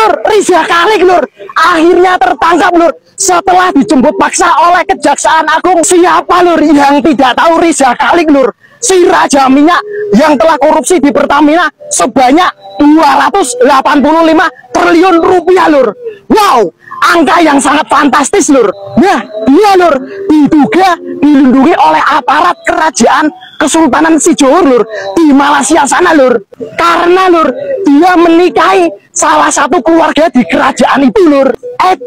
Lur, Riza Khalid lur, akhirnya tertangkap lur. Setelah dijemput paksa oleh Kejaksaan Agung. Siapa lur yang tidak tahu Riza Khalid lur? Si Raja Minyak yang telah korupsi di Pertamina sebanyak 285 triliun rupiah lur. Wow, angka yang sangat fantastis lur. Nah, dia lur diduga dilindungi oleh aparat kerajaan Kesultanan Sijohor lur di Malaysia sana lur. Karena lur dia menikahi salah satu keluarga di kerajaan itu lur.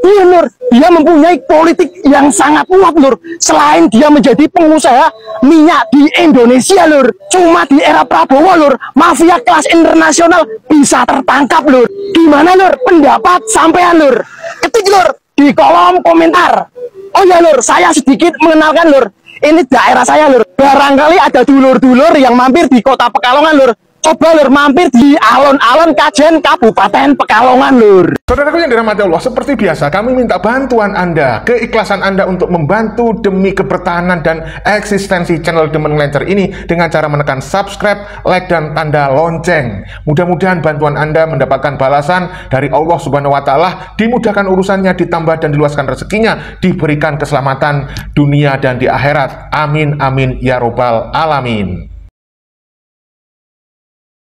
Lur, dia mempunyai politik yang sangat kuat lur. Selain dia menjadi pengusaha minyak di Indonesia lur, cuma di era Prabowo lur, mafia kelas internasional bisa tertangkap lur. Gimana lur pendapat sampean lur? Ketik lur di kolom komentar. Oh ya lur, saya sedikit mengenalkan lur. Ini daerah saya lur. Barangkali ada dulur-dulur yang mampir di kota Pekalongan lur. Coba lur mampir di alun-alun Kajen Kabupaten Pekalongan lur. Saudaraku yang dirahmati Allah, seperti biasa kami minta bantuan Anda, keikhlasan Anda untuk membantu demi kebertahanan dan eksistensi channel Demen Ngelencer ini dengan cara menekan subscribe, like, dan tanda lonceng. Mudah-mudahan bantuan Anda mendapatkan balasan dari Allah Subhanahu wa Ta'ala, dimudahkan urusannya, ditambah dan diluaskan rezekinya, diberikan keselamatan dunia dan di akhirat. Amin amin ya robbal alamin.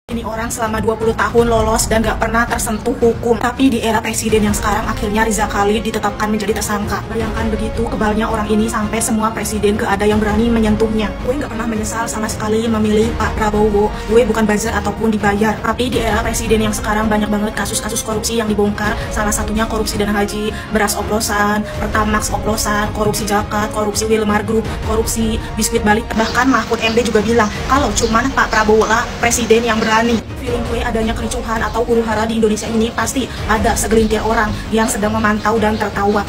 Ini orang selama 20 tahun lolos dan gak pernah tersentuh hukum. Tapi di era presiden yang sekarang akhirnya Riza Khalid ditetapkan menjadi tersangka. Bayangkan begitu kebalnya orang ini sampai semua presiden gak ada yang berani menyentuhnya. Gue gak pernah menyesal sama sekali memilih Pak Prabowo. Gue bukan buzzer ataupun dibayar. Tapi di era presiden yang sekarang banyak banget kasus-kasus korupsi yang dibongkar. Salah satunya korupsi dana haji, beras oplosan, Pertamax oplosan, korupsi Jakat, korupsi Wilmar Group, korupsi biskuit Bali. Bahkan Mahfud MD juga bilang kalau cuman Pak Prabowo lah presiden yang berani. Feeling gue adanya kericuhan atau huru-hara di Indonesia ini pasti ada segelintir orang yang sedang memantau dan tertawa.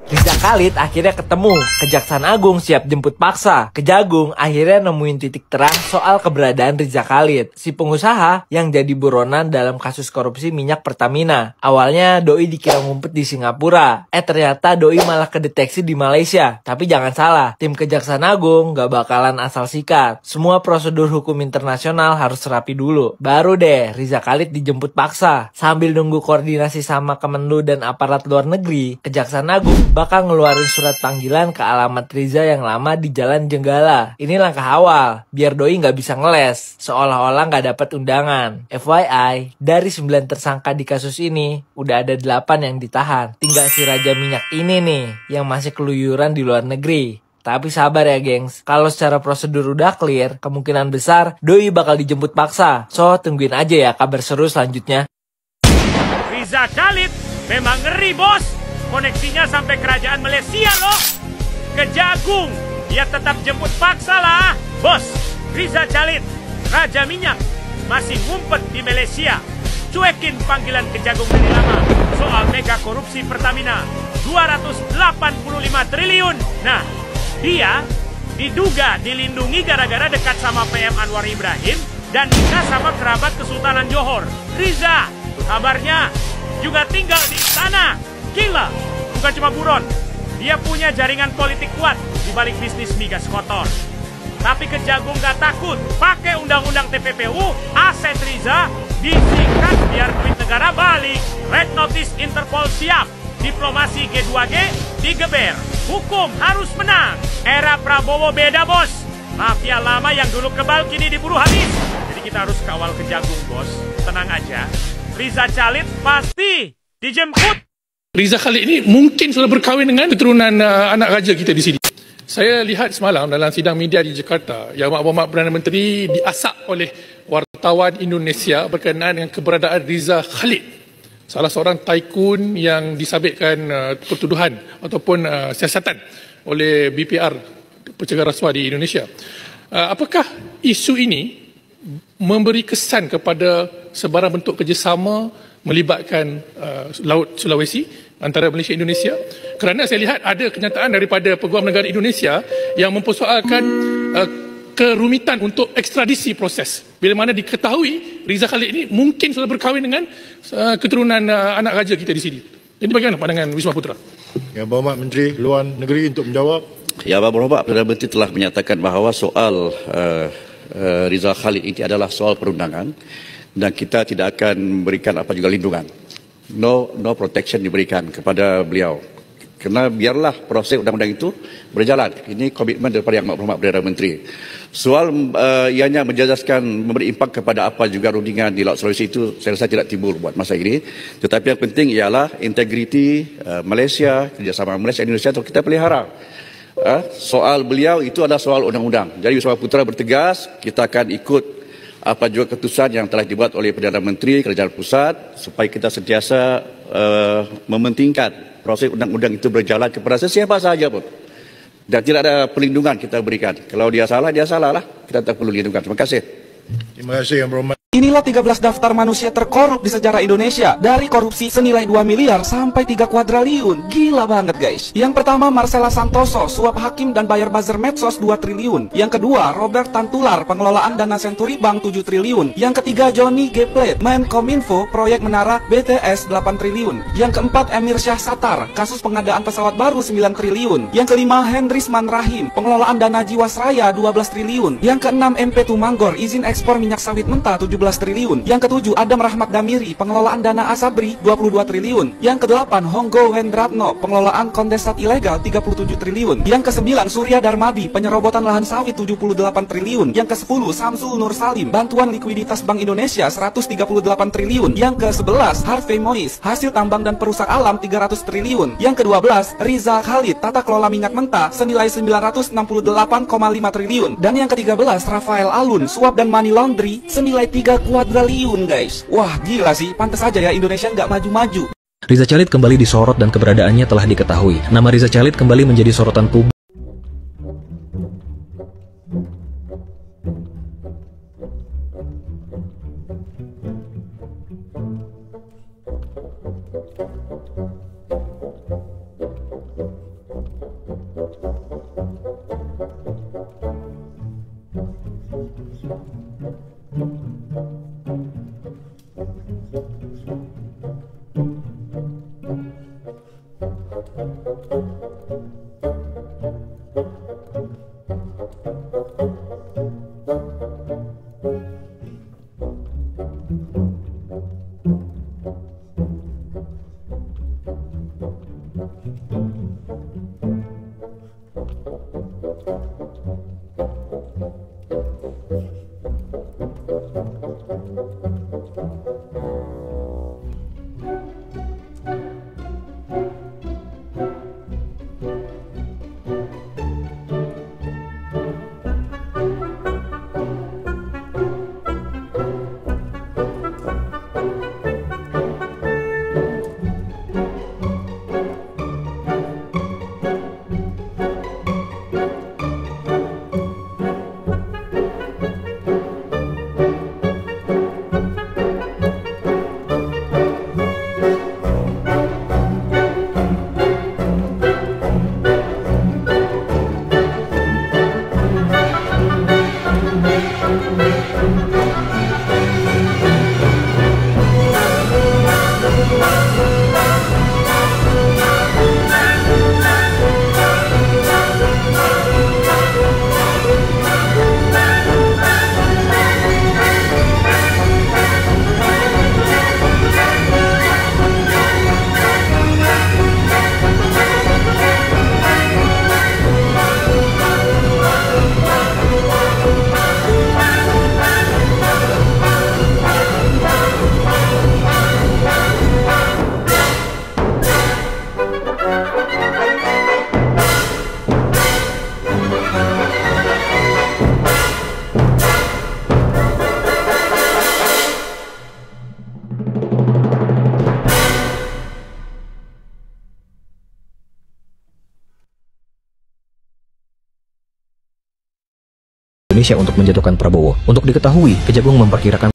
Riza Khalid akhirnya ketemu. Kejaksaan Agung siap jemput paksa. Kejagung akhirnya nemuin titik terang soal keberadaan Riza Khalid, si pengusaha yang jadi buronan dalam kasus korupsi minyak Pertamina. Awalnya Doi dikira ngumpet di Singapura. Ternyata Doi malah kedeteksi di Malaysia. Tapi jangan salah, tim Kejaksaan Agung gak bakalan asal sikat. Semua prosedur hukum internasional harus rapi dulu. Baru deh Riza Khalid dijemput paksa. Sambil nunggu koordinasi sama Kemenlu dan aparat luar negeri, Kejaksaan Agung bakal ngeluarin surat panggilan ke alamat Riza yang lama di Jalan Jenggala. Ini langkah awal, biar Doi nggak bisa ngeles, seolah-olah nggak dapat undangan. FYI, dari 9 tersangka di kasus ini, udah ada 8 yang ditahan. Tinggal si Raja Minyak ini nih, yang masih keluyuran di luar negeri. Tapi sabar ya gengs, kalau secara prosedur udah clear, kemungkinan besar Doi bakal dijemput paksa. So, tungguin aja ya kabar seru selanjutnya. Riza Khalid memang ngeri bos. Koneksinya sampai kerajaan Malaysia loh. Kejagung, dia tetap jemput paksa lah. Bos, Riza Khalid, Raja Minyak, masih ngumpet di Malaysia. Cuekin panggilan Kejagung dari lama soal mega korupsi Pertamina 285 triliun. Nah, dia diduga dilindungi gara-gara dekat sama PM Anwar Ibrahim dan nikah sama kerabat Kesultanan Johor. Riza, kabarnya juga tinggal di sana. Gila, bukan cuma buron, dia punya jaringan politik kuat di balik bisnis migas kotor. Tapi Kejagung gak takut, pakai undang-undang TPPU, aset Riza disikat biar duit negara balik. Red Notice Interpol siap, diplomasi G2G digeber, hukum harus menang. Era Prabowo beda bos, mafia lama yang dulu kebal kini diburu habis. Jadi kita harus kawal Kejagung bos, tenang aja. Riza Khalid pasti dijemput. Riza Khalid ini mungkin sudah berkahwin dengan keturunan anak raja kita di sini. Saya lihat semalam dalam sidang media di Jakarta, Yang Amat Perdana Menteri diasak oleh wartawan Indonesia berkenaan dengan keberadaan Riza Khalid, salah seorang tycoon yang disabitkan pertuduhan ataupun siasatan oleh BPR, pencegahan rasuah di Indonesia. Apakah isu ini memberi kesan kepada sebarang bentuk kerjasama melibatkan Laut Sulawesi antara Malaysia dan Indonesia? Kerana saya lihat ada kenyataan daripada Peguam Negara Indonesia yang mempersoalkan kerumitan untuk ekstradisi proses bila mana diketahui Riza Khalid ini mungkin sudah berkahwin dengan keturunan anak raja kita di sini. Jadi bagaimana pandangan Wisma Putra? Yang Berhormat Menteri Luar Negeri untuk menjawab. Ya, Berhormat Perdana Menteri telah menyatakan bahawa soal Riza Khalid ini adalah soal perundangan dan kita tidak akan memberikan apa juga lindungan. no protection diberikan kepada beliau. Kerana biarlah proses undang-undang itu berjalan. Ini komitmen daripada Yang Berhormat Perdana Menteri. Soal ianya menjejaskan memberi impak kepada apa juga rundingan di Laut Sulawesi itu saya rasa tidak timbul buat masa ini. Tetapi yang penting ialah integriti Malaysia, kerjasama Malaysia dan Indonesia untuk kita pelihara. Soal beliau itu adalah soal undang-undang. Jadi Wisma Putra bertegas, kita akan ikut apa juga keputusan yang telah dibuat oleh Perdana Menteri, Kerajaan Pusat, supaya kita sentiasa mementingkan proses undang-undang itu berjalan kepada sesiapa sahaja pun. Dan tidak ada perlindungan kita berikan. Kalau dia salah lah. Kita tak perlu lindungan. Terima kasih. Terima kasih Yang Berhormat. Inilah 13 daftar manusia terkorup di sejarah Indonesia. Dari korupsi senilai 2 miliar sampai 3 kuadriliun. Gila banget guys. Yang pertama Marcella Santoso, suap hakim dan bayar buzzer medsos 2 triliun. Yang kedua Robert Tantular, pengelolaan dana Senturi Bank 7 triliun. Yang ketiga Johnny G. Plate, Menkominfo, proyek menara BTS 8 triliun. Yang keempat Emir Syah Satar, kasus pengadaan pesawat baru 9 triliun. Yang kelima Hendrisman Rahim, pengelolaan dana Jiwasraya 12 triliun. Yang keenam MP Tumanggor, izin ekspor minyak sawit mentah 17 triliun. Yang ketujuh Adam Rahmat Damiri, pengelolaan dana Asabri 22 triliun. Yang kedelapan Honggo Wendratno, pengelolaan kondensat ilegal 37 triliun. Yang kesembilan Surya Darmadi, penyerobotan lahan sawit 78 triliun. Yang ke-10 Samsul Nur Salim, bantuan likuiditas Bank Indonesia 138 triliun. Yang ke-11 Harvey Mois, hasil tambang dan perusak alam 300 triliun. Yang ke-12 Rizal Khalid, tata kelola minyak mentah senilai 968,5 triliun. Dan yang ke-13 Rafael Alun, suap dan money laundry senilai 3 kuadriliun guys. Wah gila sih, pantas aja ya Indonesia nggak maju-maju. Riza Khalid kembali disorot dan keberadaannya telah diketahui. Nama Riza Khalid kembali menjadi sorotan publik. Indonesia untuk menjatuhkan Prabowo. Untuk diketahui, Kejagung memperkirakan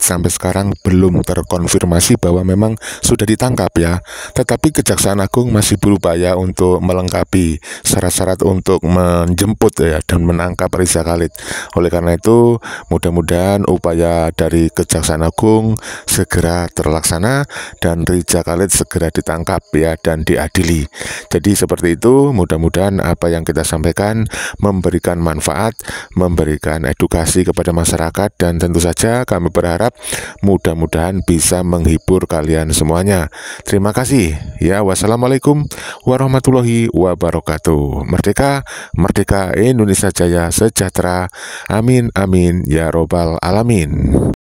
sampai sekarang belum terkonfirmasi bahwa memang sudah ditangkap ya. Tetapi Kejaksaan Agung masih berupaya untuk melengkapi syarat-syarat untuk menjemput ya dan menangkap Riza Khalid. Oleh karena itu, mudah-mudahan upaya dari Kejaksaan Agung segera terlaksana dan Riza Khalid segera ditangkap ya dan diadili. Jadi seperti itu, mudah-mudahan apa yang kita sampaikan memberikan manfaat, memberikan edukasi kepada masyarakat, dan tentu saja kami berharap mudah-mudahan bisa menghibur kalian semuanya. Terima kasih ya. Wassalamualaikum warahmatullahi wabarakatuh. Merdeka, merdeka, Indonesia Jaya, sejahtera. Amin, amin, ya robbal alamin.